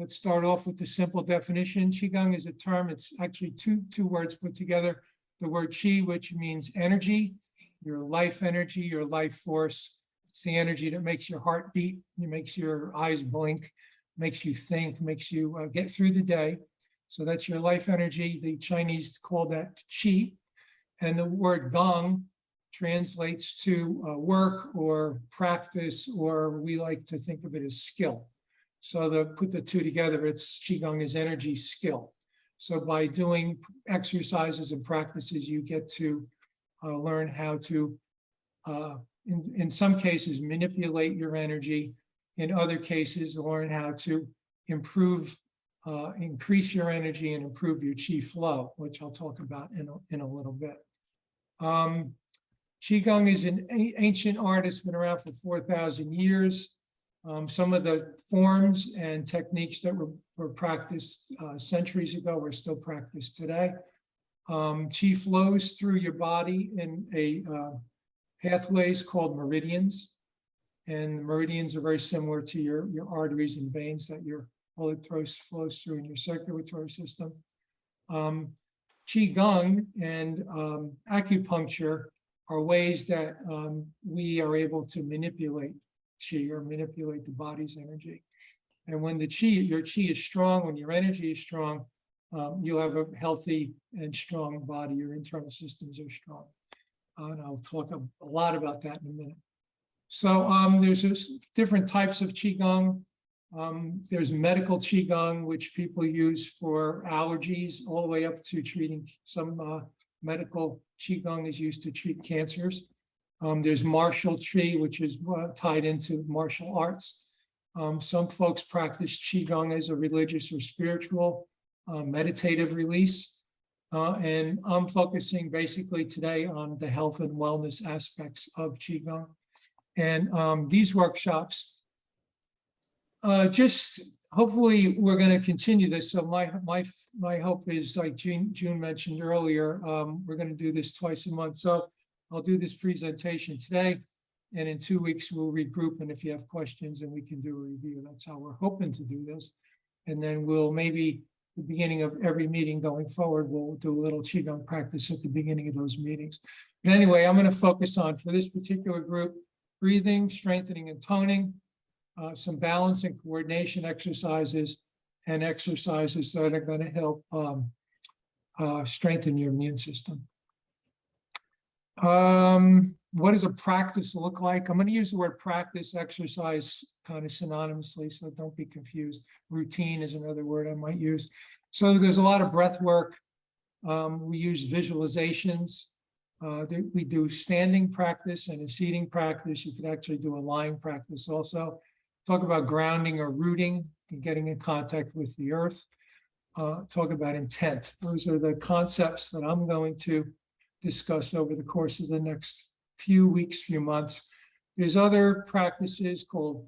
let's start off with the simple definition. Qigong is a term, it's actually two words put together. The word Qi, which means energy, your life energy, your life force. It's the energy that makes your heart beat, it makes your eyes blink, makes you think, makes you get through the day. So that's your life energy. The Chinese call that Qi. And the word Gong translates to work or practice, or we like to think of it as skill. So to put the two together, it's Qigong is energy, skill. So by doing exercises and practices, you get to learn how to, in some cases, manipulate your energy. In other cases, learn how to improve, increase your energy and improve your Qi flow, which I'll talk about in a little bit. Qigong is an ancient art. It's been around for 4,000 years. Some of the forms and techniques that were practiced centuries ago are still practiced today. Qi flows through your body in pathways called meridians. And the meridians are very similar to your arteries and veins that your blood flows through in your circulatory system. Qigong and acupuncture are ways that we are able to manipulate Qi or manipulate the body's energy. And when your Qi is strong, when your energy is strong, you'll have a healthy and strong body. Your internal systems are strong. And I'll talk a lot about that in a minute. So there's different types of Qigong. There's medical Qigong, which people use for allergies, all the way up to treating some medical Qigong is used to treat cancers. There's martial Qi, which is tied into martial arts. Some folks practice Qigong as a religious or spiritual meditative release. And I'm focusing basically today on the health and wellness aspects of Qigong. And these workshops, just hopefully we're going to continue this. So my hope is, like June mentioned earlier, we're going to do this twice a month. So I'll do this presentation today, and in 2 weeks we'll regroup. And if you have questions, and we can do a review. That's how we're hoping to do this. And then we'll maybe the beginning of every meeting going forward, we'll do a little Qigong practice at the beginning of those meetings. But anyway, I'm going to focus on, for this particular group, breathing, strengthening, and toning, some balance and coordination exercises, and exercises that are going to help strengthen your immune system. What does a practice look like? I'm going to use the word practice, exercise kind of synonymously, so don't be confused. Routine is another word I might use. So there's a lot of breath work. We use visualizations. We do standing practice and a seating practice. You could actually do a lying practice also. Talk about grounding or rooting and getting in contact with the earth. Talk about intent. Those are the concepts that I'm going to discuss over the course of the next few weeks, few months. There's other practices called,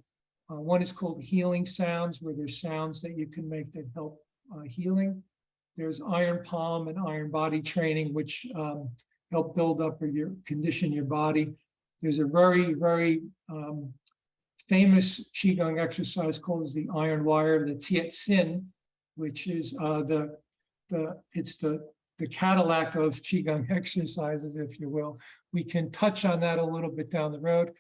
one is called healing sounds, where there's sounds that you can make that help healing. There's iron palm and iron body training, which help build up or condition your body. There's a very, very famous Qigong exercise called the iron wire, the Tiet Sin, which is it's the Cadillac of Qigong exercises, if you will. We can touch on that a little bit down the road.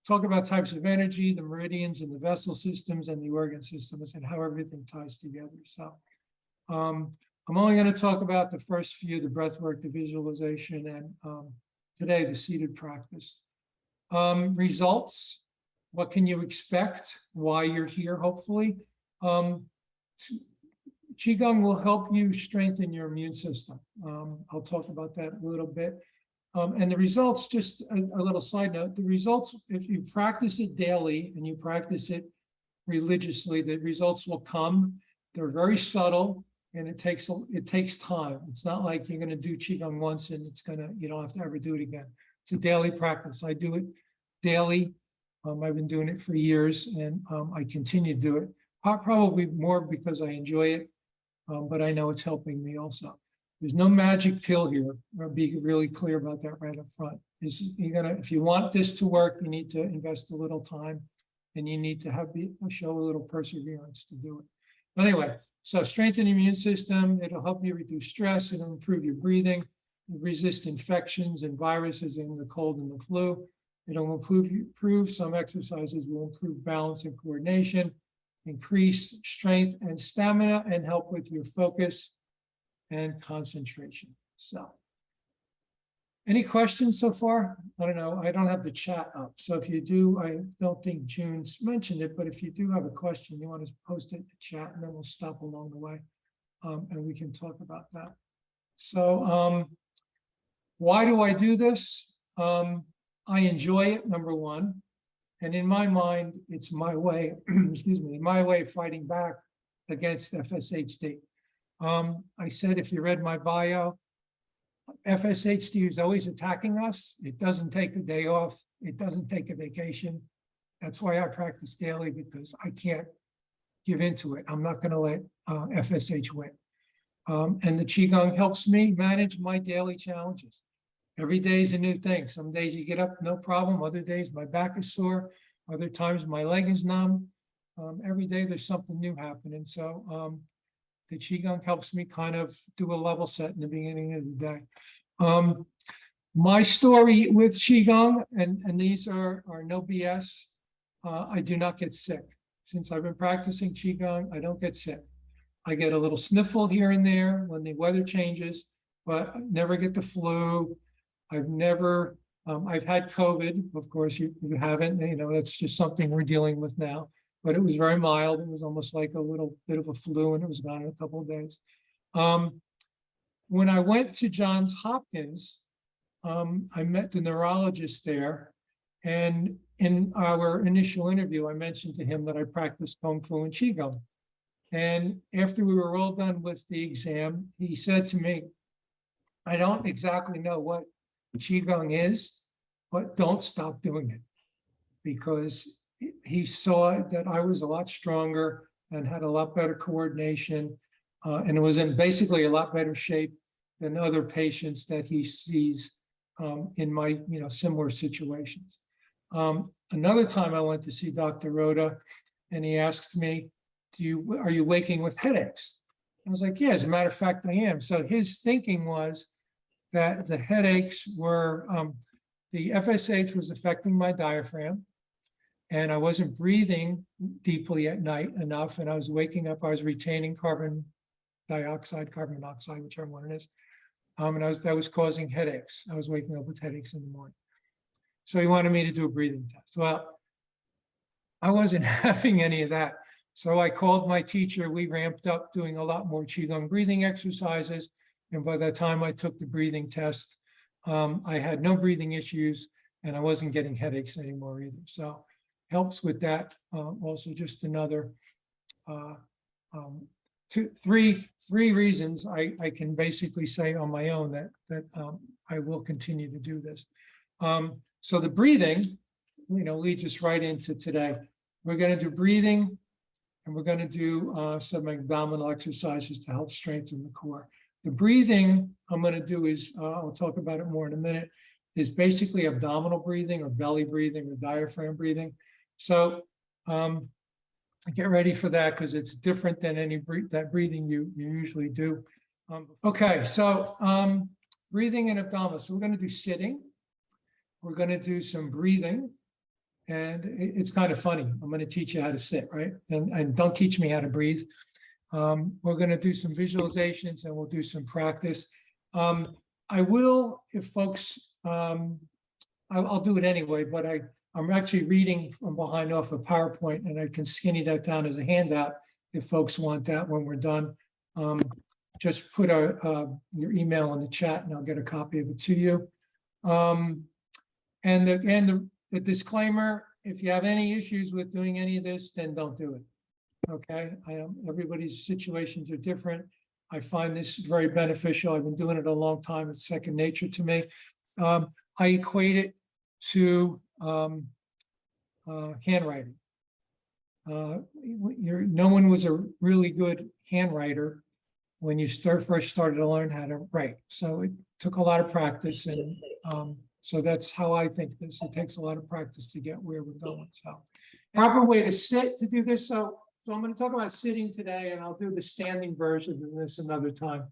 Talk about types of energy, the meridians and the vessel systems and the organ systems, and how everything ties together. So I'm only going to talk about the first few, the breath work, the visualization, and today the seated practice. Results, what can you expect, why you're here, hopefully. Qigong will help you strengthen your immune system. I'll talk about that a little bit. And the results, just a little side note, the results, if you practice it daily and you practice it religiously, the results will come. They're very subtle, and it takes time. It's not like you're going to do Qigong once and you don't have to ever do it again. It's a daily practice. I do it daily. I've been doing it for years, and I continue to do it. Probably more because I enjoy it, but I know it's helping me also. There's no magic pill here. I'll be really clear about that right up front. If you want this to work, you need to invest a little time, and you need to show a little perseverance to do it. Anyway, so strengthen the immune system. It'll help you reduce stress. It'll improve your breathing, resist infections and viruses in the cold and the flu. It'll improve some exercises will improve balance and coordination, increase strength and stamina, and help with your focus and concentration. So, any questions so far? I don't know. I don't have the chat up. So if you do, I don't think June's mentioned it, but if you do have a question, you want to post it in the chat, and then we'll stop along the way, and we can talk about that. So why do I do this? I enjoy it, number one. And in my mind, it's my way, excuse me, my way of fighting back against FSHD. I said, if you read my bio, FSHD is always attacking us. It doesn't take a day off. It doesn't take a vacation. That's why I practice daily, because I can't give into it. I'm not going to let FSH win. And the Qigong helps me manage my daily challenges. Every day is a new thing. Some days you get up, no problem. Other days my back is sore. Other times my leg is numb. Every day there's something new happening. So the Qigong helps me kind of do a level set in the beginning of the day. My story with Qigong, and these are no BS, I do not get sick. Since I've been practicing Qigong, I don't get sick. I get a little sniffle here and there when the weather changes, but I never get the flu. I've never, I've had COVID, of course, you haven't, you know, that's just something we're dealing with now, but it was very mild. It was almost like a little bit of a flu, and it was gone in a couple of days. When I went to Johns Hopkins, I met the neurologist there, and in our initial interview, I mentioned to him that I practiced Kung Fu and Qigong. And after we were all done with the exam, he said to me, I don't exactly know what Qigong is, but don't stop doing it, because he saw that I was a lot stronger and had a lot better coordination, and was in basically a lot better shape than other patients that he sees in my similar situations. Another time I went to see Dr. Rhoda, and he asked me, are you waking with headaches? I was like, yeah, as a matter of fact, I am. So his thinking was that the headaches were, the FSH was affecting my diaphragm, and I wasn't breathing deeply at night enough, and I was waking up, I was retaining carbon dioxide, carbon monoxide, whichever one it is, and that was causing headaches. I was waking up with headaches in the morning. So he wanted me to do a breathing test. Well, I wasn't having any of that. So I called my teacher. We ramped up doing a lot more Qigong breathing exercises. And by the time I took the breathing test, I had no breathing issues, and I wasn't getting headaches anymore either. So helps with that. Also, just another three reasons I can basically say on my own that I will continue to do this. So the breathing, leads us right into today. We're going to do breathing, and we're going to do some abdominal exercises to help strengthen the core. The breathing I'm going to do is, I'll talk about it more in a minute, is basically abdominal breathing or belly breathing or diaphragm breathing. So get ready for that, because it's different than that breathing you usually do. Okay, so breathing and abdominal. So we're going to do sitting. We're going to do some breathing. And it's kind of funny. I'm going to teach you how to sit, right? And don't teach me how to breathe. We're going to do some visualizations, and we'll do some practice. I will, if folks, I'll do it anyway, but I'm actually reading from behind off a PowerPoint, and I can skinny that down as a handout if folks want that when we're done. Just put your email in the chat, and I'll get a copy of it to you. And the disclaimer, if you have any issues with doing any of this, then don't do it. Okay, everybody's situations are different. I find this very beneficial. I've been doing it a long time. It's second nature to me. I equate it to handwriting. No one was a really good handwriter when you first started to learn how to write. So it took a lot of practice, and so that's how I think this. It takes a lot of practice to get where we're going. So proper way to sit to do this. So So I'm going to talk about sitting today, and I'll do the standing version of this another time.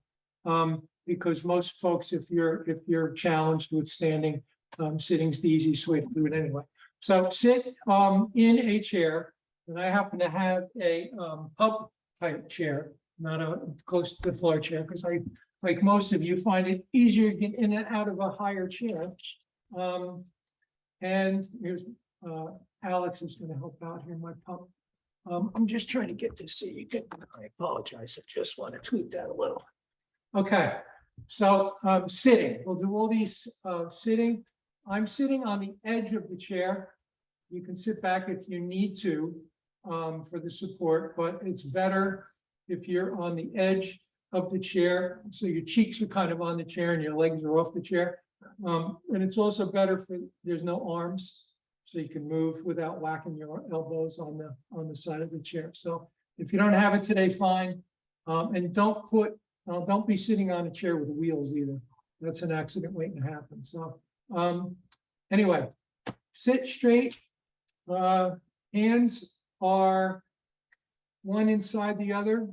Because most folks, if you're challenged with standing, sitting's the easiest way to do it anyway. So sit in a chair, and I happen to have a pub type chair, not a close to the floor chair, because I, like most of you, find it easier to get in and out of a higher chair. And here's Alex is going to help out here, my pup. I'm just trying to get to see you. I apologize. I just want to tweak that a little. Okay, so sitting. We'll do all these sitting. I'm sitting on the edge of the chair. You can sit back if you need to for the support, but it's better if you're on the edge of the chair. So your cheeks are kind of on the chair and your legs are off the chair. And it's also better for, there's no arms, so you can move without whacking your elbows on the side of the chair. So if you don't have it today, fine. And don't be sitting on a chair with wheels either. That's an accident waiting to happen. So anyway, sit straight. Hands are one inside the other.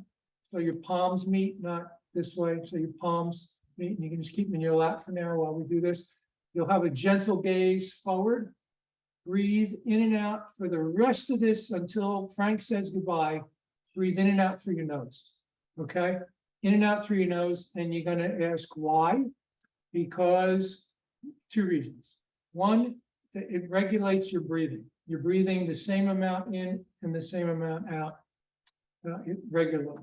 So your palms meet, not this way. So your palms meet, and you can just keep them in your lap for now while we do this. You'll have a gentle gaze forward. Breathe in and out for the rest of this until Frank says goodbye. Breathe in and out through your nose. Okay? In and out through your nose. And you're going to ask why? Because two reasons. One, it regulates your breathing. You're breathing the same amount in and the same amount out regularly.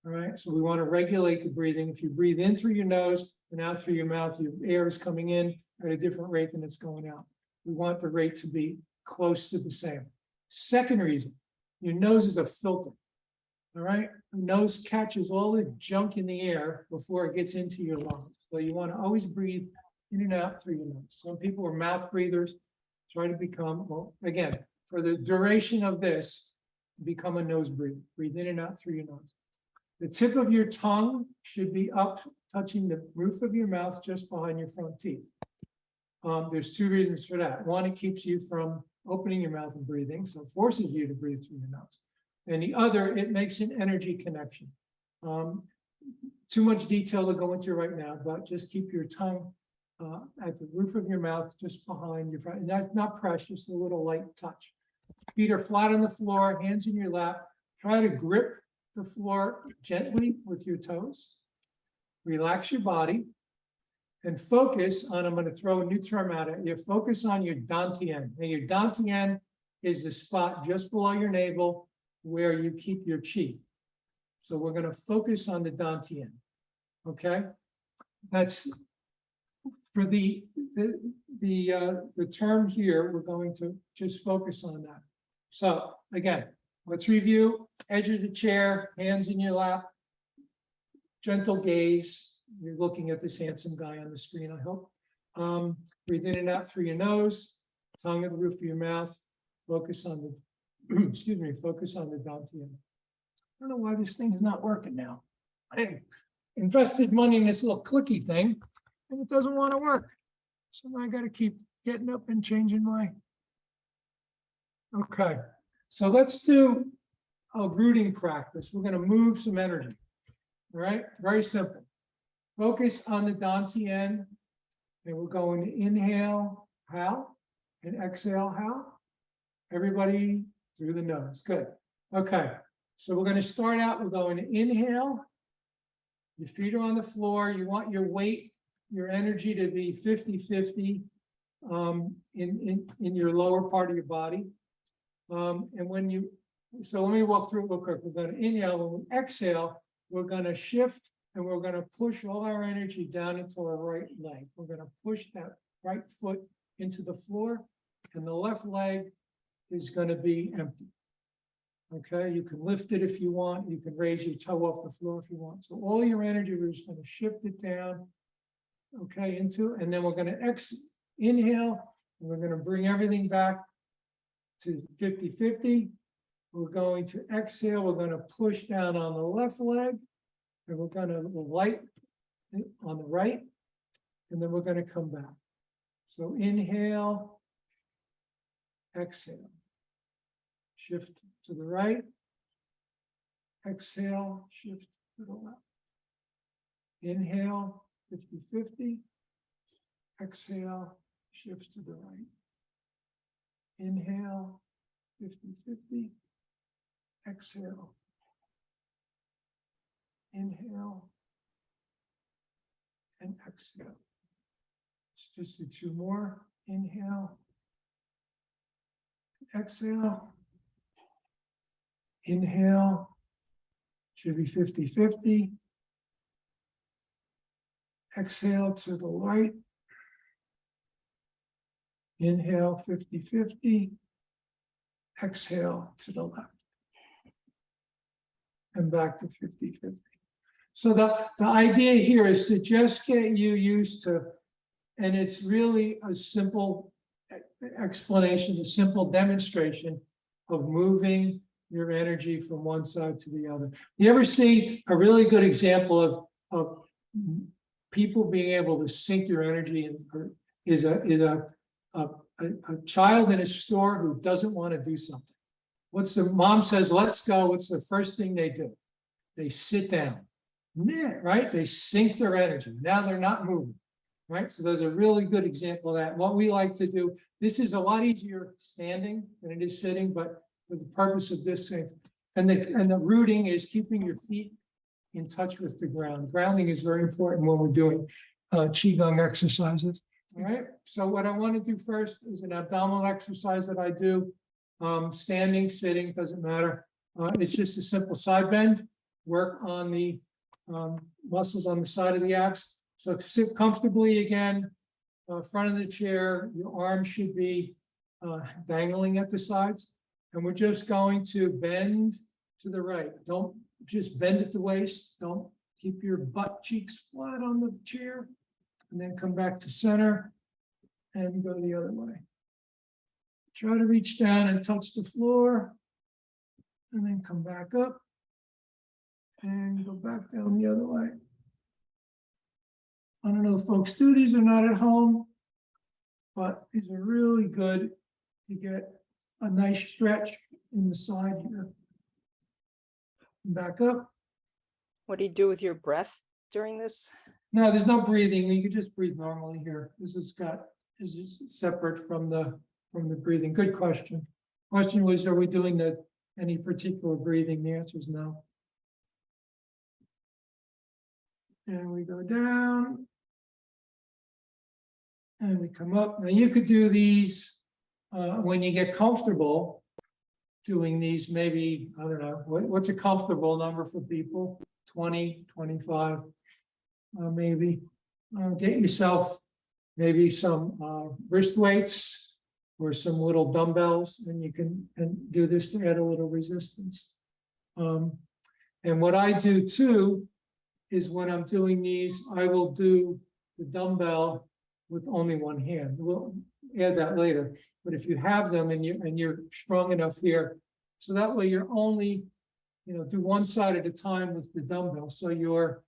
All right, so we want to regulate the breathing. If you breathe in through your nose and out through your mouth, your air is coming in at a different rate than it's going out. We want the rate to be close to the same. Second reason, your nose is a filter. All right, the nose catches all the junk in the air before it gets into your lungs. So you want to always breathe in and out through your nose. Some people are mouth breathers. Try to become, well, again, for the duration of this, become a nose breather. Breathe in and out through your nose. The tip of your tongue should be up, touching the roof of your mouth just behind your front teeth. There's two reasons for that. One, it keeps you from opening your mouth and breathing, so it forces you to breathe through your nose. And the other, it makes an energy connection. Too much detail to go into right now, but just keep your tongue at the roof of your mouth, just behind your front. And that's not precious, a little light touch. Feet are flat on the floor, hands in your lap. Try to grip the floor gently with your toes. Relax your body and focus on, I'm going to throw a new term out at you, focus on your dantian. Now your dantian is the spot just below your navel where you keep your chi. So we're going to focus on the dantian, okay? That's for the term here, we're going to just focus on that. So again, let's review. Edge of the chair, hands in your lap, gentle gaze. You're looking at this handsome guy on the screen, I hope. Breathe in and out through your nose, tongue at the roof of your mouth. Focus on the, excuse me, focus on the dantian. I don't know why this thing is not working now. I invested money in this little clicky thing, and it doesn't want to work. So I got to keep getting up and changing my. Okay, so let's do a rooting practice. We're going to move some energy. All right, very simple. Focus on the dantian, and we're going to inhale, how, and exhale, how. Everybody through the nose. Good. Okay, so we're going to start out. We're going to inhale. Your feet are on the floor. You want your weight, your energy to be 50-50 in your lower part of your body. And when you, so let me walk through it real quick. We're going to inhale. When we exhale, we're going to shift and we're going to push all our energy down into our right leg. We're going to push that right foot into the floor, and the left leg is going to be empty. Okay, you can lift it if you want. You can raise your toe off the floor if you want. So all your energy, we're just going to shift it down, okay, into, and then we're going to inhale, and we're going to bring everything back to 50-50. We're going to exhale. We're going to push down on the left leg, and we're going to light on the right, and then we're going to come back. So inhale, exhale, shift to the right, Exhale, shift to the left. Inhale, 50-50. Exhale, shift to the right. Inhale, 50-50. Exhale. Inhale. And exhale. Let's just do two more. Inhale. Exhale. Inhale. Should be 50-50. Exhale to the right. Inhale, 50-50. Exhale to the left. And back to 50-50. So the idea here is to just get you used to, and it's really a simple explanation, a simple demonstration of moving your energy from one side to the other. You ever see a really good example of people being able to sync your energy is a child in a store who doesn't want to do something. What's the mom says, let's go. What's the first thing they do? They sit down, right? They sync their energy. Now they're not moving, right? So there's a really good example of that. What we like to do, this is a lot easier standing than it is sitting, but for the purpose of this thing, and the rooting is keeping your feet in touch with the ground. Grounding is very important when we're doing Qigong exercises. All right, so what I want to do first is an abdominal exercise that I do, standing, sitting, doesn't matter. It's just a simple side bend, work on the muscles on the side of the abs. So sit comfortably again, front of the chair, your arms should be dangling at the sides. And we're just going to bend to the right. Don't just bend at the waist. Don't keep your butt cheeks flat on the chair. And then come back to center and go the other way. Try to reach down and touch the floor. And then come back up. And go back down the other way. I don't know if folks do these or not at home, but these are really good to get a nice stretch in the side here. Back up. What do you do with your breath during this? No, there's no breathing. You can just breathe normally here. This is separate from the breathing. Good question. Question was, are we doing any particular breathing? The answer is no. And we go down. And we come up. Now you could do these when you get comfortable doing these, maybe, I don't know, what's a comfortable number for people? 20, 25, maybe. Get yourself maybe some wrist weights or some little dumbbells, and you can do this to add a little resistance. And what I do too is when I'm doing these, I will do the dumbbell with only one hand. We'll add that later. But if you have them and you're strong enough here, so that way you're only, do one side at a time with the dumbbell. So you're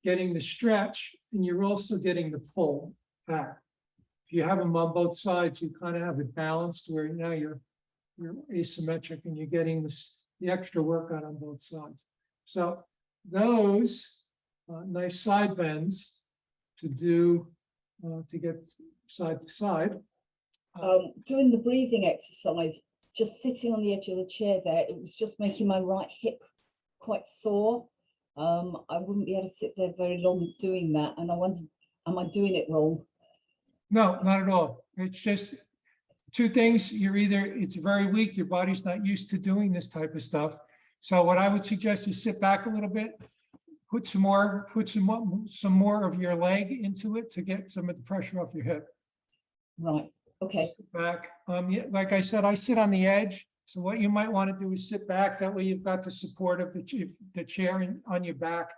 getting the stretch and you're also getting the pull back. If you have them on both sides, you kind of have it balanced where now you're asymmetric and you're getting the extra workout on both sides. So those nice side bends to do to get side to side. Doing the breathing exercise, just sitting on the edge of the chair there, it was just making my right hip quite sore. I wouldn't be able to sit there very long doing that. And I wondered, am I doing it wrong? No, not at all. It's just two things. It's very weak. Your body's not used to doing this type of stuff. So what I would suggest is sit back a little bit, put some more of your leg into it to get some of the pressure off your hip. Right. Okay. Sit back. Yeah, like I said, I sit on the edge. So what you might want to do is sit back. That way you've got the support of the chair on your back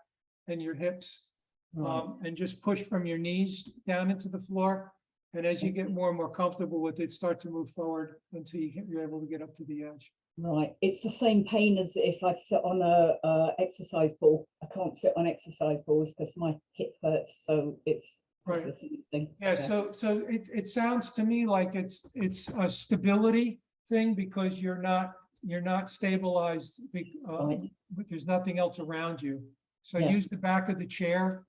and your hips. And just push from your knees down into the floor. And as you get more and more comfortable with it, start to move forward until you're able to get up to the edge. Right. It's the same pain as if I sit on a exercise ball. I can't sit on exercise balls because my hip hurts. So it's right. The same thing. Yeah. So it sounds to me like it's a stability thing because you're not you're not stabilized, Right. but there's nothing else around you. So Yeah. use the back of the chair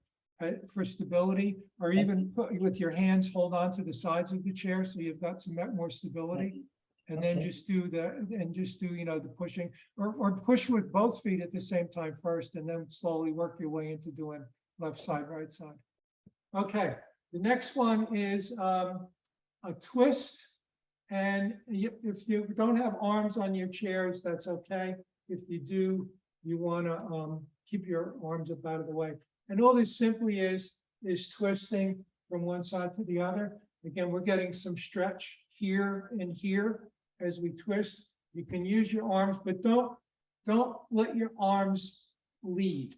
for stability, or even with your hands, hold on to the sides of the chair, so you've got some more stability. And then Okay. just do the pushing, or push with both feet at the same time first, and then slowly work your way into doing left side, right side. Okay, the next one is a twist. And if you don't have arms on your chairs, that's okay. If you do, you want to keep your arms up out of the way. And all this simply is twisting from one side to the other. Again, we're getting some stretch here and here as we twist. You can use your arms, but don't let your arms lead.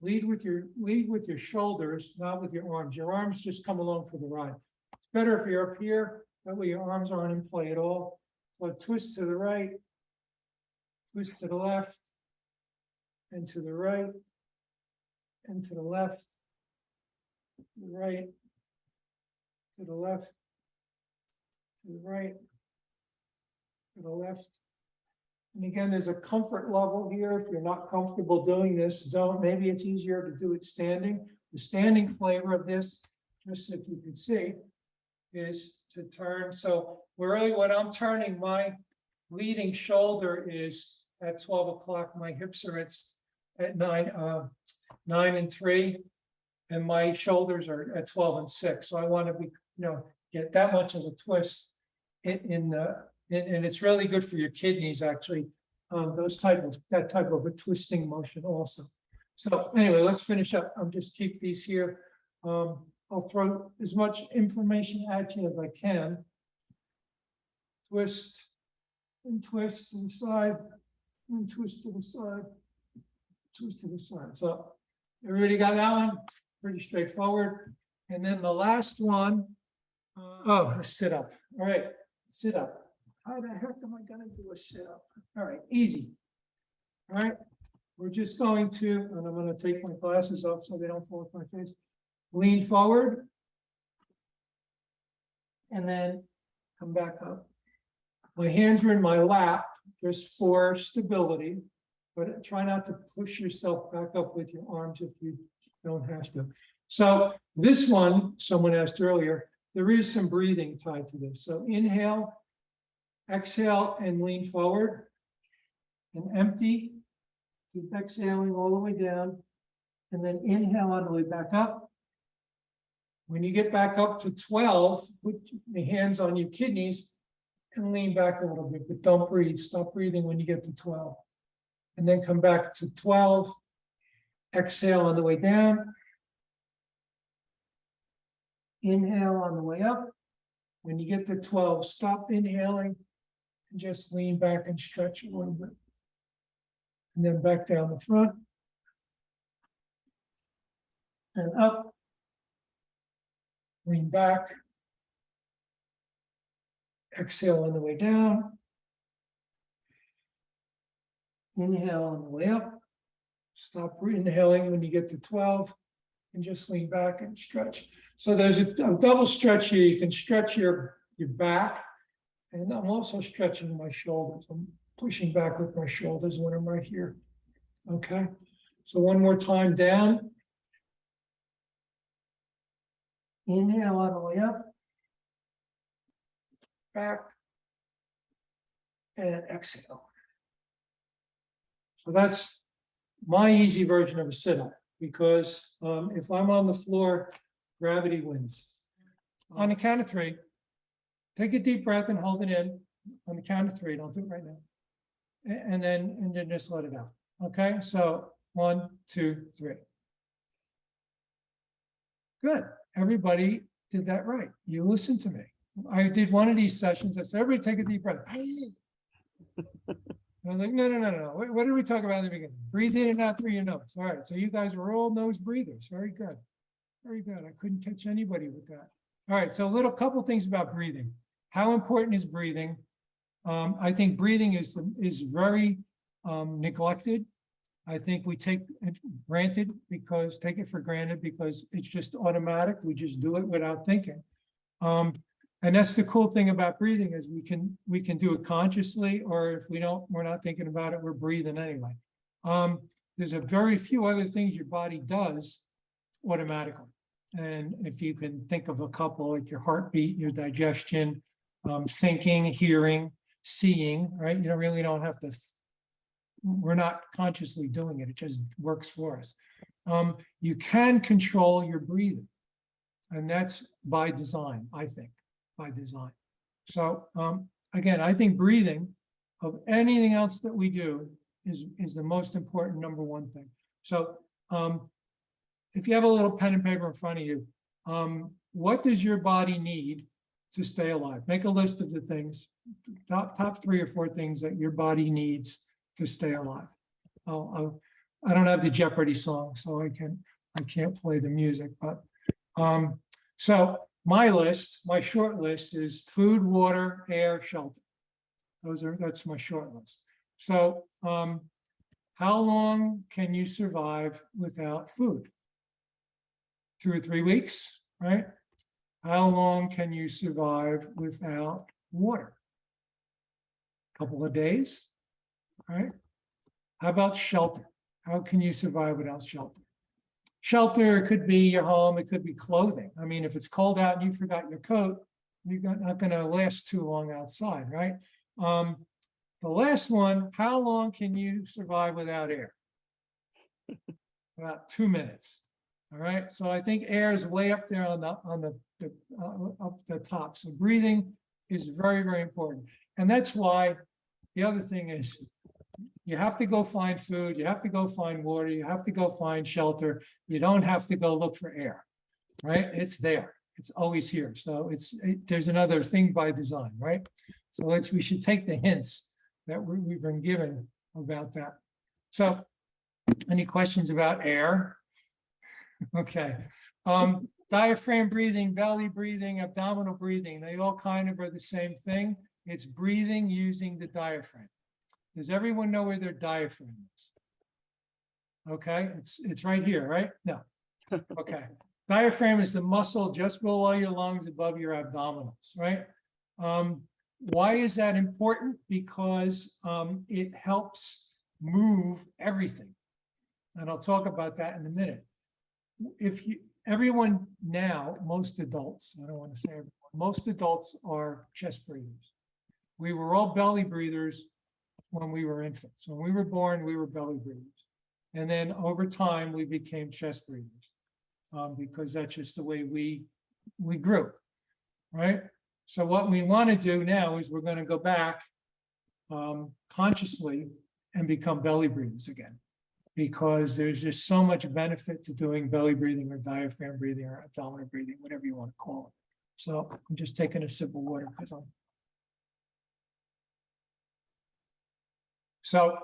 Lead with your shoulders, not with your arms. Your arms just come along for the ride. It's better if you're up here, that way your arms aren't in play at all. So twist to the right, twist to the left, and to the right, and to the left, to the right, to the left, to the right, to the left. And again, there's a comfort level here. If you're not comfortable doing this, don't. Maybe it's easier to do it standing. The standing flavor of this, just if you can see, is to turn. So really what I'm turning, my leading shoulder is at 12 o'clock. My hips are at 9 and 3, and my shoulders are at 12 and 6. So I want to get that much of a twist and it's really good for your kidneys, actually. That type of a twisting motion also. So anyway, let's finish up. I'll just keep these here. I'll throw as much information at you as I can. Twist and twist to the side, and twist to the side, twist to the side. So everybody got that one? Pretty straightforward. And then the last one, sit up. All right, sit up. How the heck am I going to do a sit up? All right, easy. All right, we're just going to, and I'm going to take my glasses off so they don't fall off my face. Lean forward, and then come back up. My hands are in my lap, just for stability, but try not to push yourself back up with your arms if you don't have to. So this one, someone asked earlier, there is some breathing tied to this. So inhale, exhale, and lean forward, and empty. Keep exhaling all the way down, and then inhale on the way back up. When you get back up to 12, put the hands on your kidneys and lean back a little bit, but don't breathe. Stop breathing when you get to 12. And then come back to 12. Exhale on the way down. Inhale on the way up. When you get to 12, stop inhaling and just lean back and stretch a little bit. And then back down the front. And up. Lean back. Exhale on the way down. Inhale on the way up. Stop inhaling when you get to 12 and just lean back and stretch. So there's a double stretch here. You can stretch your back, and I'm also stretching my shoulders. I'm pushing back with my shoulders when I'm right here. Okay, so one more time down. Inhale on the way up. Back. And exhale. So that's my easy version of a sit-up, because if I'm on the floor, gravity wins. On the count of 3, take a deep breath and hold it in. On the count of 3, don't do it right now. And then just let it out. Okay, so 1, 2, 3. Good. Everybody did that right. You listened to me. I did one of these sessions. I said, everybody take a deep breath. And I'm like, no. What did we talk about in the beginning? Breathe in and out through your nose. All right. So you guys were all nose breathers. Very good. Very good. I couldn't catch anybody with that. All right. So a couple things about breathing. How important is breathing? I think breathing is very neglected. I think we take it for granted because it's just automatic. We just do it without thinking. And that's the cool thing about breathing is we can do it consciously, or if we're not thinking about it, we're breathing anyway. There's a very few other things your body does automatically. And if you can think of a couple, like your heartbeat, your digestion, thinking, hearing, seeing, right? You really don't have to, we're not consciously doing it. It just works for us. You can control your breathing. And that's by design, I think, by design. So again, I think breathing of anything else that we do is the most important number one thing. So if you have a little pen and paper in front of you, what does your body need to stay alive? Make a list of the things, top 3 or 4 things that your body needs to stay alive. I don't have the Jeopardy song, so I can't play the music, but so my short list is food, water, air, shelter. That's my short list. So how long can you survive without food? 2 or 3 weeks, right? How long can you survive without water? A couple of days, right? How about shelter? How can you survive without shelter? Shelter, it could be your home, it could be clothing. I mean, if it's cold out and you forgot your coat, you're not going to last too long outside, right? The last one, how long can you survive without air? About 2 minutes. All right. So I think air is way up there on the top. So breathing is very, very important. And that's why the other thing is you have to go find food, you have to go find water, you have to go find shelter. You don't have to go look for air, right? It's there. It's always here. So there's another thing by design, right? So we should take the hints that we've been given about that. So any questions about air? Okay. Diaphragm breathing, belly breathing, abdominal breathing, they all kind of are the same thing. It's breathing using the diaphragm. Does everyone know where their diaphragm is? Okay, it's right here, right? No. Okay. Diaphragm is the muscle just below your lungs, above your abdominals, right? Why is that important? Because it helps move everything. And I'll talk about that in a minute. Everyone now, most adults, I don't want to say everyone, most adults are chest breathers. We were all belly breathers when we were infants. When we were born, we were belly breathers. And then over time, we became chest breathers because that's just the way we grew, right? So what we want to do now is we're going to go back consciously and become belly breathers again, because there's just so much benefit to doing belly breathing or diaphragm breathing or abdominal breathing, whatever you want to call it. So I'm just taking a sip of water because So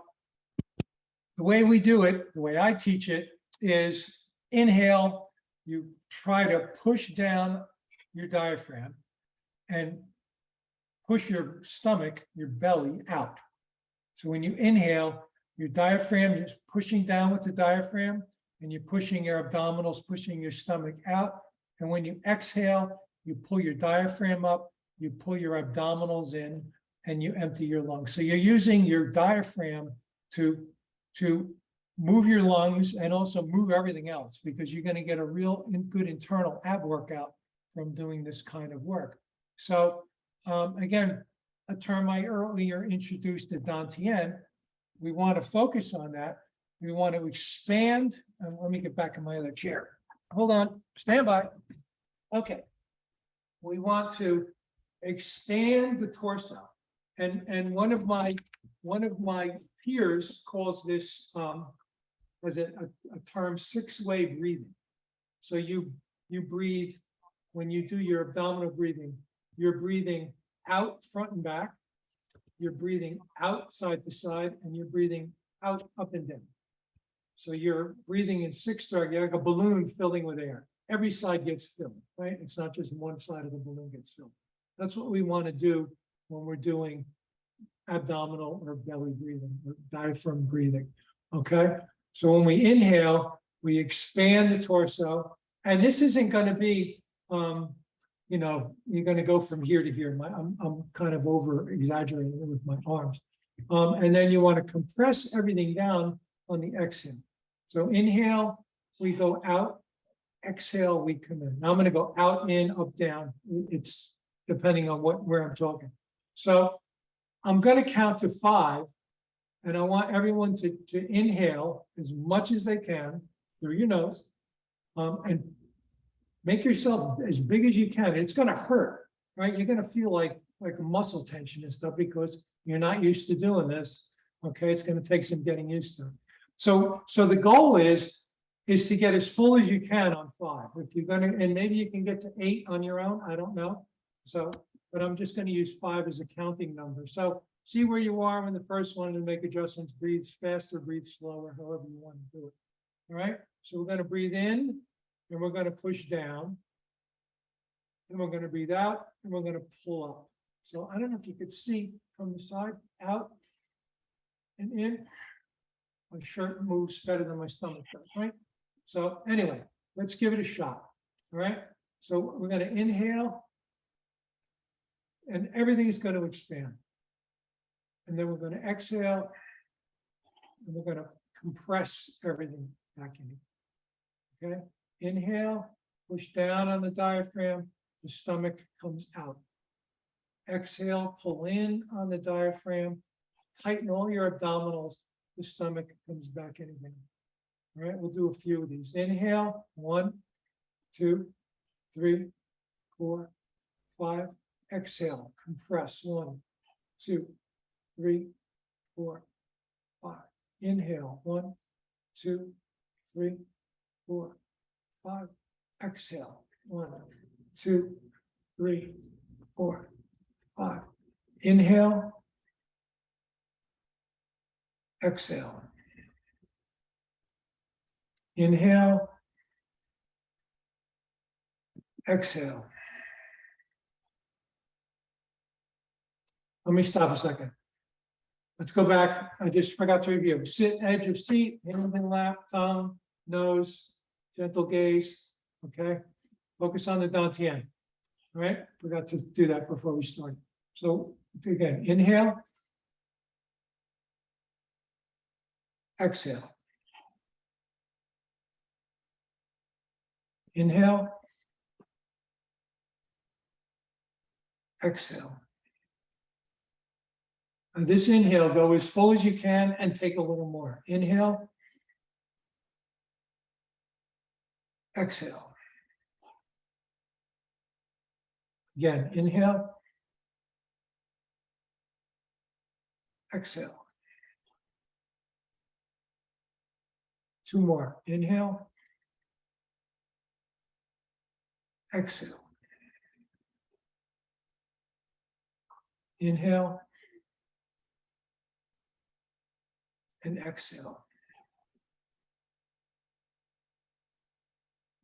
the way we do it, the way I teach it, is inhale, you try to push down your diaphragm and push your stomach, your belly out. So when you inhale, your diaphragm is pushing down with the diaphragm, and you're pushing your abdominals, pushing your stomach out. And when you exhale, you pull your diaphragm up, you pull your abdominals in, and you empty your lungs. So you're using your diaphragm to move your lungs and also move everything else, because you're going to get a real good internal ab workout from doing this kind of work. So again, a term I earlier introduced at Dantian, we want to focus on that. We want to expand, and let me get back in my other chair. Hold on, stand by. Okay. We want to expand the torso. And one of my peers calls this as a term 6-way breathing. So you breathe, when you do your abdominal breathing, you're breathing out front and back, you're breathing out side to side, and you're breathing out up and down. So you're breathing in 6 strokes, you're like a balloon filling with air. Every side gets filled, right? It's not just one side of the balloon gets filled. That's what we want to do when we're doing abdominal or belly breathing or diaphragm breathing, okay? So when we inhale, we expand the torso, and this isn't going to be you know, you're going to go from here to here. I'm kind of over exaggerating with my arms. And then you want to compress everything down on the exhale. So inhale, we go out. Exhale, we come in. Now I'm going to go out, in, up, down. It's depending on where I'm talking. So I'm going to count to 5, and I want everyone to inhale as much as they can through your nose, and make yourself as big as you can. It's going to hurt, right? You're going to feel like a muscle tension and stuff because you're not used to doing this. Okay, it's going to take some getting used to. So the goal is to get as full as you can on 5. If you're going to, and maybe you can get to 8 on your own, I don't know. So, but I'm just going to use 5 as a counting number. So see where you are in the first one and make adjustments. Breathe faster, breathe slower, however you want to do it. All right, so we're going to breathe in and we're going to push down. And we're going to breathe out and we're going to pull up. So I don't know if you could see from the side, out and in. My shirt moves better than my stomach does, right? So anyway, let's give it a shot. All right. So we're going to inhale and everything is going to expand. And then we're going to exhale and we're going to compress everything back in. Okay. Inhale, push down on the diaphragm, the stomach comes out. Exhale, pull in on the diaphragm, tighten all your abdominals, the stomach comes back in again. All right, we'll do a few of these. Inhale, 1, 2, 3, 4, 5. Exhale, compress, 1, 2, 3, 4, 5. Inhale, 1, 2, 3, 4, 5. Exhale, 1, 2, 3, 4, 5. Inhale. Exhale. Inhale. Exhale. Let me stop a second. Let's go back. I just forgot to review. Sit, edge of seat, hand in lap, tongue, nose, gentle gaze. Okay. Focus on the dantian. All right. Forgot to do that before we started. So again, inhale. Exhale. Inhale. Exhale. And this inhale, go as full as you can and take a little more. Inhale. Exhale. Again, inhale. Exhale. 2 more. Inhale. Exhale. Inhale. And exhale.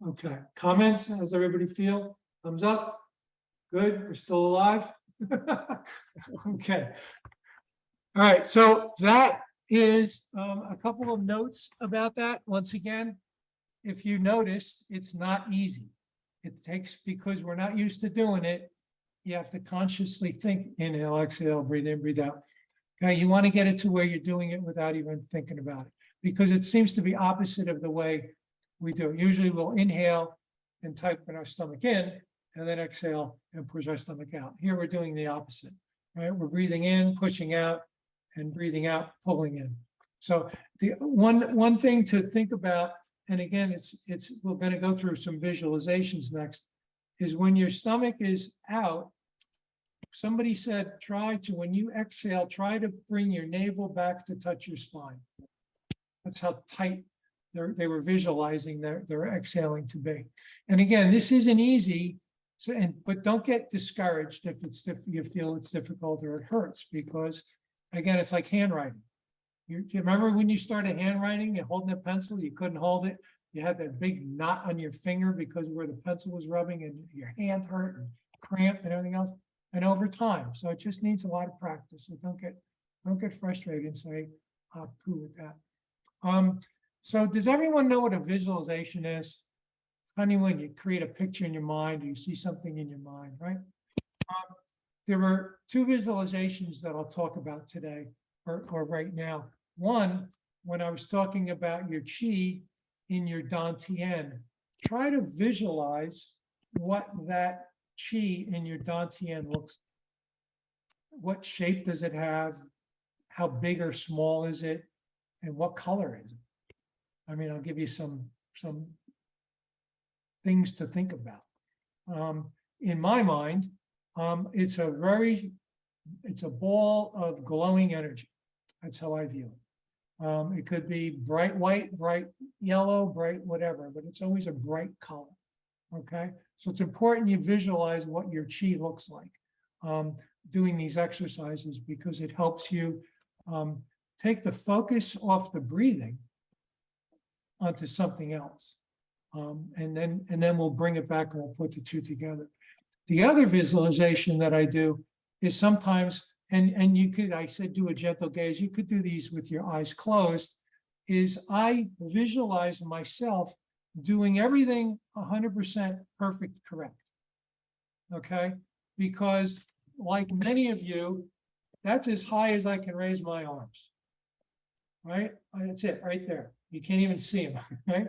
Okay. Comments? How does everybody feel? Thumbs up? Good. We're still alive? Okay. All right. So that is a couple of notes about that. Once again, if you noticed, it's not easy. It takes, because we're not used to doing it, you have to consciously think, inhale, exhale, breathe in, breathe out. Okay, you want to get it to where you're doing it without even thinking about it, because it seems to be opposite of the way we do it. Usually we'll inhale and tighten our stomach in, and then exhale and push our stomach out. Here we're doing the opposite, right? We're breathing in, pushing out, and breathing out, pulling in. So the one thing to think about, and again, we're going to go through some visualizations next, is when your stomach is out, somebody said, when you exhale, try to bring your navel back to touch your spine. That's how tight they were visualizing their exhaling to be. And again, this isn't easy, but don't get discouraged if you feel it's difficult or it hurts, because again, it's like handwriting. Do you remember when you started handwriting and holding a pencil, you couldn't hold it? You had that big knot on your finger because where the pencil was rubbing, and your hand hurt and cramped and everything else. And over time, so it just needs a lot of practice. So don't get frustrated and say, "I'll poo with that." So does everyone know what a visualization is? Honey, when you create a picture in your mind, you see something in your mind, right? There were two visualizations that I'll talk about today or right now. One, when I was talking about your qi in your dantian, try to visualize what that qi in your dantian looks like. What shape does it have? How big or small is it? And what color is it? I mean, I'll give you some things to think about. In my mind, it's a ball of glowing energy. That's how I view it. It could be bright white, bright yellow, bright whatever, but it's always a bright color. Okay, so it's important you visualize what your qi looks like doing these exercises, because it helps you take the focus off the breathing onto something else. And then we'll bring it back and we'll put the two together. The other visualization that I do is sometimes, and you could, I said, do a gentle gaze. You could do these with your eyes closed, is I visualize myself doing everything 100% perfect, correct. Okay, because like many of you, that's as high as I can raise my arms, right? That's it right there. You can't even see them, right?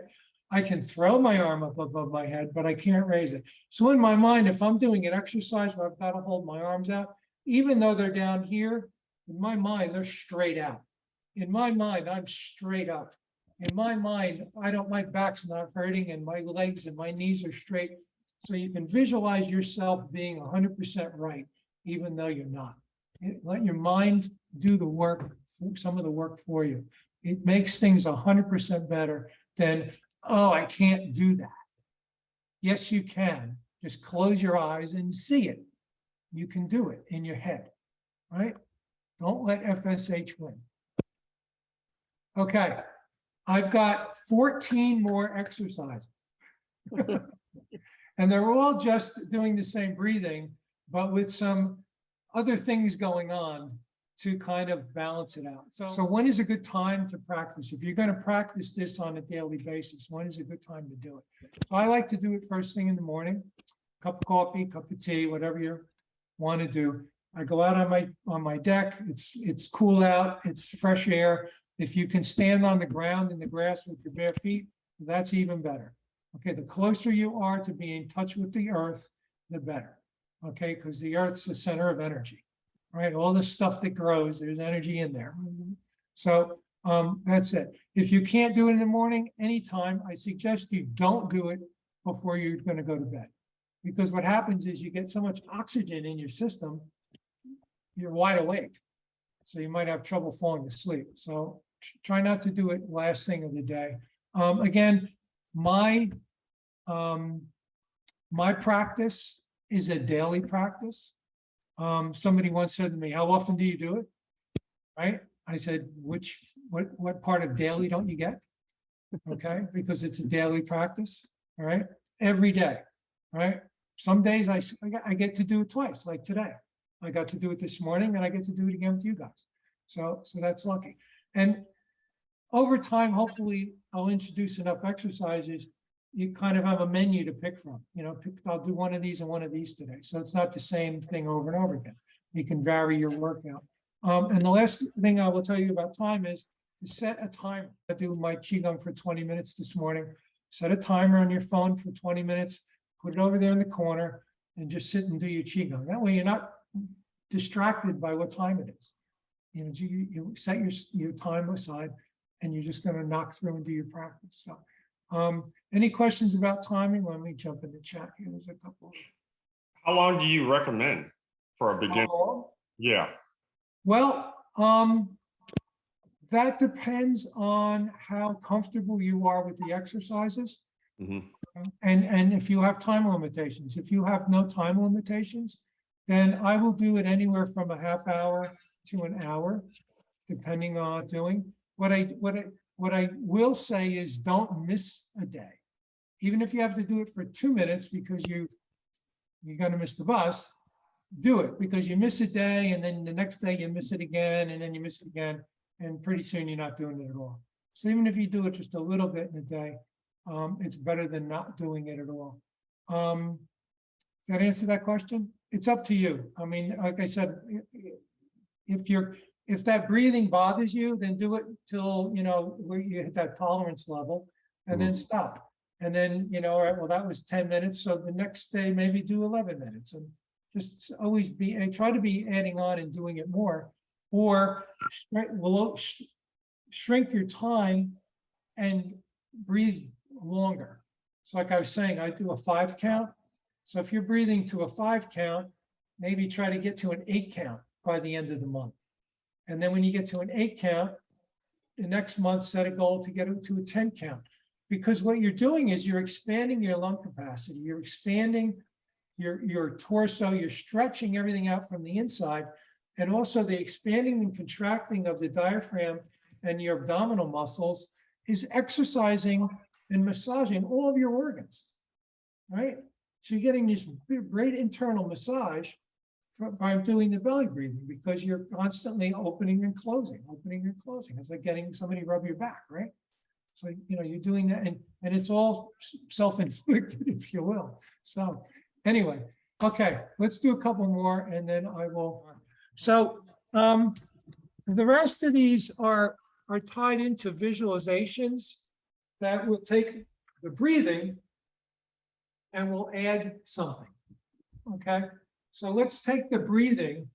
I can throw my arm up above my head, but I can't raise it. So in my mind, if I'm doing an exercise where I've got to hold my arms out, even though they're down here, in my mind, they're straight out. In my mind, I'm straight up. In my mind, my back's not hurting and my legs and my knees are straight. So you can visualize yourself being 100% right, even though you're not. Let your mind do the work, some of the work for you. It makes things 100% better than, oh, I can't do that. Yes, you can. Just close your eyes and see it. You can do it in your head, right? Don't let FSH win. Okay, I've got 14 more exercises. And they're all just doing the same breathing, but with some other things going on to kind of balance it out. So when is a good time to practice? If you're going to practice this on a daily basis, when is a good time to do it? So I like to do it first thing in the morning, cup of coffee, cup of tea, whatever you want to do. I go out on my deck. It's cool out. It's fresh air. If you can stand on the ground in the grass with your bare feet, that's even better. Okay, the closer you are to being in touch with the earth, the better. Okay, because the earth's the center of energy, right? All the stuff that grows, there's energy in there. So that's it. If you can't do it in the morning, anytime, I suggest you don't do it before you're going to go to bed. Because what happens is you get so much oxygen in your system, you're wide awake. So you might have trouble falling asleep. So try not to do it last thing of the day. Again, my practice is a daily practice. Somebody once said to me, how often do you do it? Right? I said, what part of daily don't you get? Okay, because it's a daily practice, all right? Every day, right? Some days I get to do it twice, like today. I got to do it this morning and I get to do it again with you guys. So that's lucky. And over time, hopefully I'll introduce enough exercises. You kind of have a menu to pick from, I'll do one of these and one of these today. So it's not the same thing over and over again. You can vary your workout. And the last thing I will tell you about time is to set a timer. I do my Qigong for 20 minutes this morning. Set a timer on your phone for 20 minutes, put it over there in the corner and just sit and do your Qigong. That way you're not distracted by what time it is. You set your time aside and you're just going to knock through and do your practice. So any questions about timing? Let me jump in the chat here. There's a couple. How long do you recommend for a beginner? Yeah. Well, that depends on how comfortable you are with the exercises. Mm-hmm. And if you have time limitations. If you have no time limitations, then I will do it anywhere from a half hour to an hour, depending on doing. What I will say is don't miss a day. Even if you have to do it for 2 minutes because you're going to miss the bus, do it, because you miss a day and then the next day you miss it again and then you miss it again and pretty soon you're not doing it at all. So even if you do it just a little bit in a day, It's better than not doing it at all. That answer that question? It's up to you. I mean, like I said, if that breathing bothers you, then do it till, where you hit that tolerance level and then stop. And then, all right, well, that was 10 minutes. So the next day, maybe do 11 minutes and just always and try to be adding on and doing it more, or shrink your time and breathe longer. So like I was saying, I do a 5 count. So if you're breathing to a 5 count, maybe try to get to an 8 count by the end of the month. And then when you get to an 8 count, the next month set a goal to get it to a 10 count. Because what you're doing is you're expanding your lung capacity, you're expanding your torso, you're stretching everything out from the inside, and also the expanding and contracting of the diaphragm and your abdominal muscles is exercising and massaging all of your organs, right? So you're getting this great internal massage by doing the belly breathing, because you're constantly opening and closing. It's like getting somebody rub your back, right? So, you're doing that, and it's all self-inflicted, if you will. So anyway, okay, let's do a couple more and then I will. So the rest of these are tied into visualizations that will take the breathing and we'll add something, okay? So let's take the breathing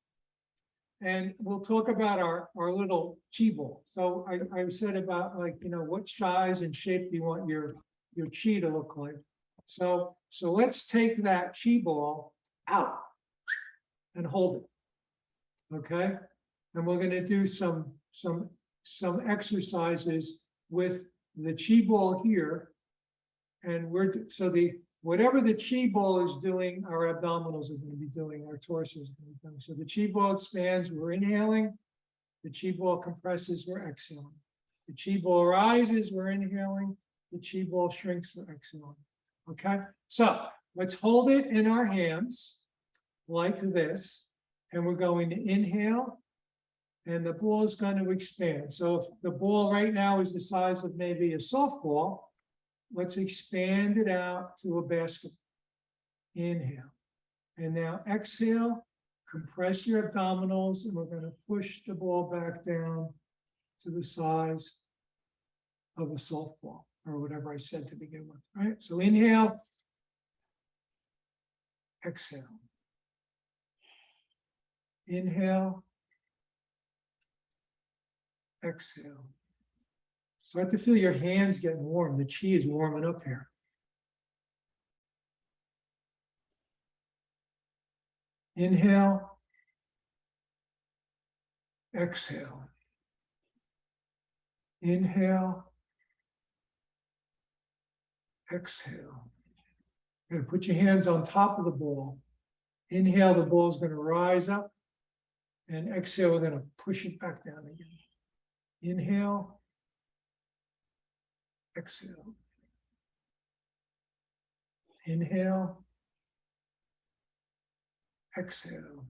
and we'll talk about our little chi ball. So I said about, like, what size and shape do you want your chi to look like? So let's take that chi ball out and hold it, okay? And we're gonna do some exercises with the chi ball here. And whatever the chi ball is doing, our abdominals are going to be doing, our torso is going to be doing. So the chi ball expands, we're inhaling. The chi ball compresses, we're exhaling. The chi ball rises, we're inhaling. The chi ball shrinks, we're exhaling. Okay, so let's hold it in our hands like this. And we're going to inhale. And the ball is going to expand. So if the ball right now is the size of maybe a softball, let's expand it out to a basketball. Inhale. And now exhale, compress your abdominals, and we're going to push the ball back down to the size of a softball, or whatever I said to begin with. All right, so inhale, exhale. Inhale, exhale. Start to feel your hands getting warm. The chi is warming up here. Inhale, exhale. Inhale, exhale. You're going to put your hands on top of the ball. Inhale, the ball is going to rise up. And exhale, we're going to push it back down again. Inhale, exhale. Inhale, exhale.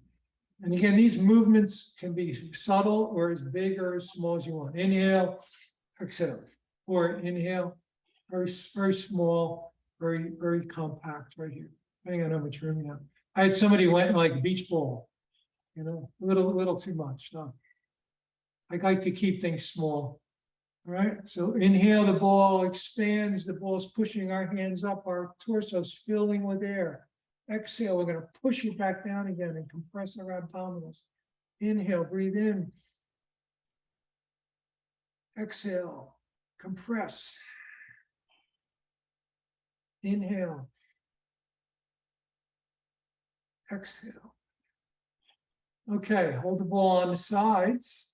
And again, these movements can be subtle or as big or as small as you want. Inhale, exhale. Or inhale, very, very small, very, very compact right here. Depending on how much room you have. I had somebody went like beach ball, a little too much. No. I like to keep things small. All right, so inhale, the ball expands, the ball's pushing our hands up, our torso's filling with air. Exhale, we're going to push it back down again and compress our abdominals. Inhale, breathe in. Exhale, compress. Inhale. Exhale. Okay, hold the ball on the sides.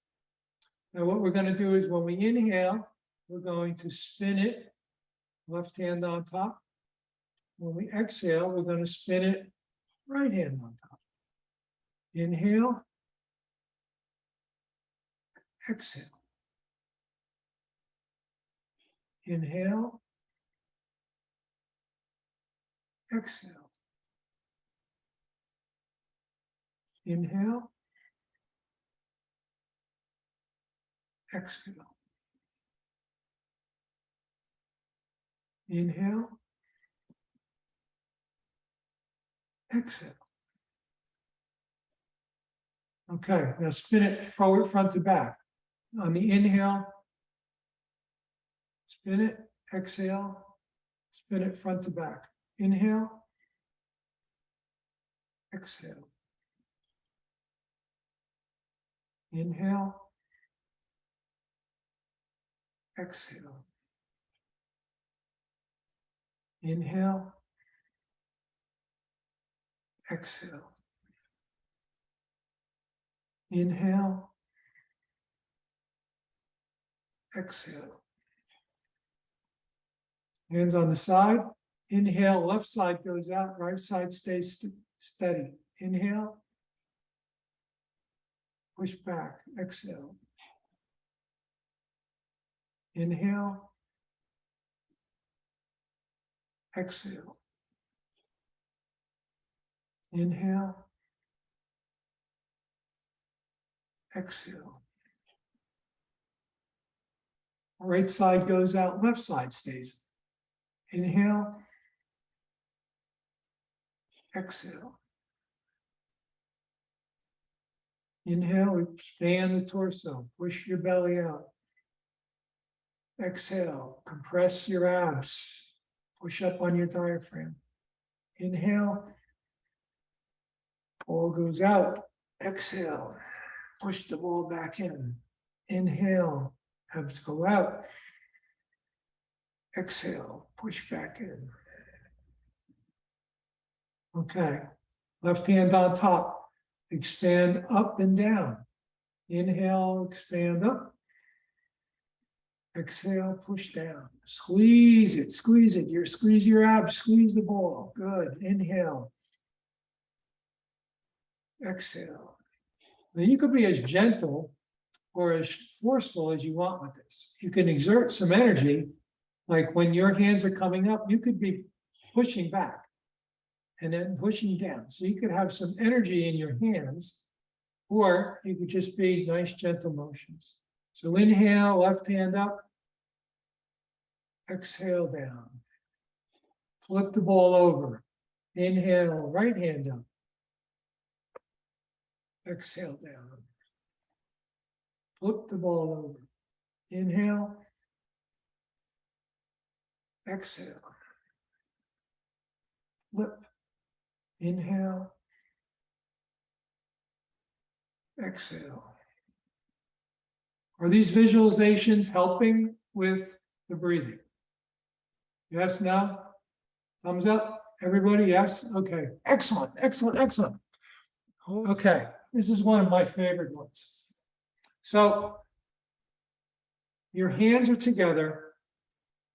Now what we're going to do is when we inhale, we're going to spin it, left hand on top. When we exhale, we're going to spin it, right hand on top. Inhale, exhale. Inhale, exhale. Inhale, exhale. Inhale. Exhale. Okay, now spin it forward, front to back. On the inhale, spin it, exhale, spin it front to back. Inhale, exhale. Inhale, exhale. Inhale, exhale. Inhale, exhale. Hands on the side. Inhale, left side goes out, right side stays steady. Inhale, push back, exhale. Inhale, exhale. Inhale, exhale. Right side goes out, left side stays. Inhale, exhale. Inhale, expand the torso, push your belly out. Exhale, compress your abs, push up on your diaphragm. Inhale, ball goes out. Exhale, push the ball back in. Inhale, abs go out. Exhale, push back in. Okay, left hand on top. Expand up and down. Inhale, expand up. Exhale, push down. Squeeze it, squeeze it. Squeeze your abs, squeeze the ball. Good. Inhale. Exhale. Now you could be as gentle or as forceful as you want with this. You can exert some energy, like when your hands are coming up, you could be pushing back and then pushing down. So you could have some energy in your hands, or you could just be nice, gentle motions. So inhale, left hand up. Exhale down. Flip the ball over. Inhale, right hand up. Exhale down. Flip the ball over. Inhale. Exhale. Flip. Inhale. Exhale. Are these visualizations helping with the breathing? Yes, no? Thumbs up, everybody, yes? Okay, excellent, excellent, excellent. Okay, this is one of my favorite ones. So, your hands are together.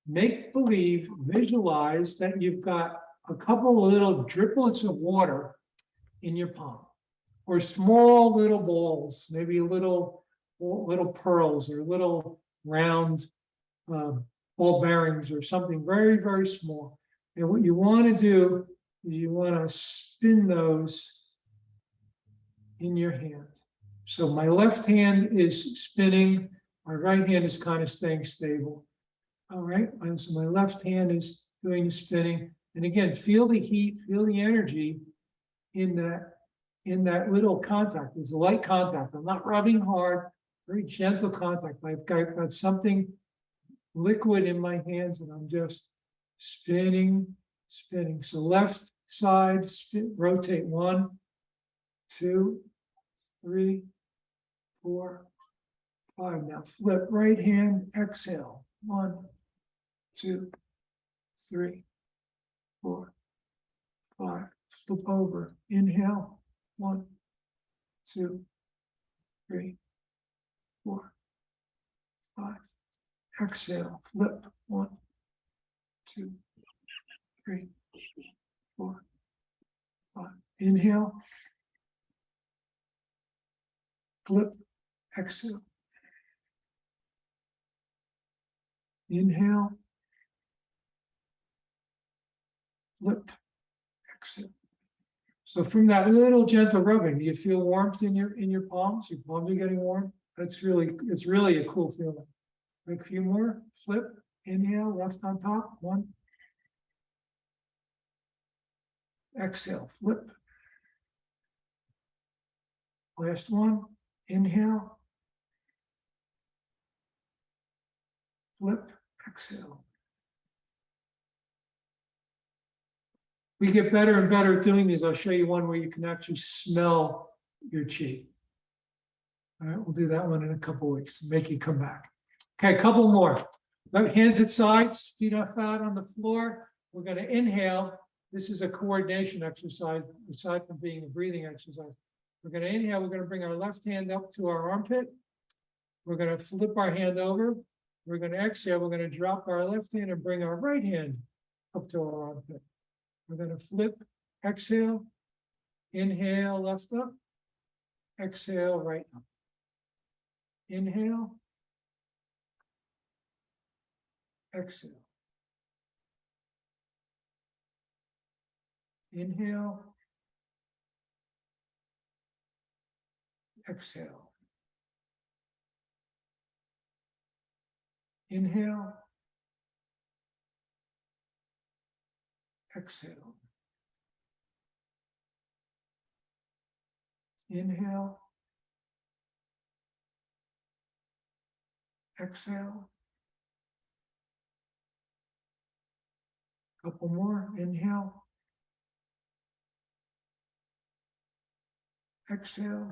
Make believe, visualize that you've got a couple of little driplets of water in your palm, or small little balls, maybe little pearls or little round ball bearings or something very, very small. And what you want to do is you want to spin those in your hand. So my left hand is spinning, my right hand is kind of staying stable. All right, and so my left hand is doing the spinning. And again, feel the heat, feel the energy in that little contact. It's a light contact. I'm not rubbing hard, very gentle contact. I've got something liquid in my hands and I'm just spinning, spinning. So left side, spin, rotate 1, 2, 3, 4, 5. Now flip right hand, exhale. 1, 2, 3, 4, 5. Flip over. Inhale. 1, 2, 3, 4, 5. Exhale. Flip. 1, 2, 3, 4, 5. Inhale. Flip. Exhale. Inhale. Flip. Exhale. So from that little gentle rubbing, do you feel warmth in your palms? Your palms are getting warm. It's really a cool feeling. Like a few more. Flip. Inhale. Left on top. 1, exhale, flip. Last one, inhale. Flip, exhale. We get better and better at doing these. I'll show you one where you can actually smell your chi. All right, we'll do that one in a couple weeks, make you come back. Okay, a couple more. Right, hands at sides, feet are flat on the floor. We're going to inhale. This is a coordination exercise, aside from being a breathing exercise. We're going to inhale. We're going to bring our left hand up to our armpit. We're going to flip our hand over. We're going to exhale. We're going to drop our left hand and bring our right hand up to our armpit. We're going to flip, exhale, inhale, left up, exhale, right up. Inhale, exhale. Inhale, exhale. Inhale, exhale. Inhale, exhale. Couple more, inhale. Exhale.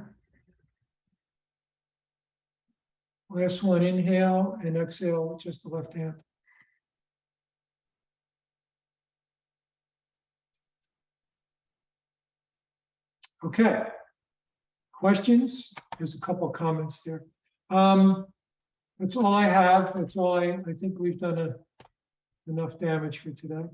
Last one, inhale and exhale with just the left hand. Okay. Questions? There's a couple of comments there. That's all I have. That's all I think we've done enough damage for today.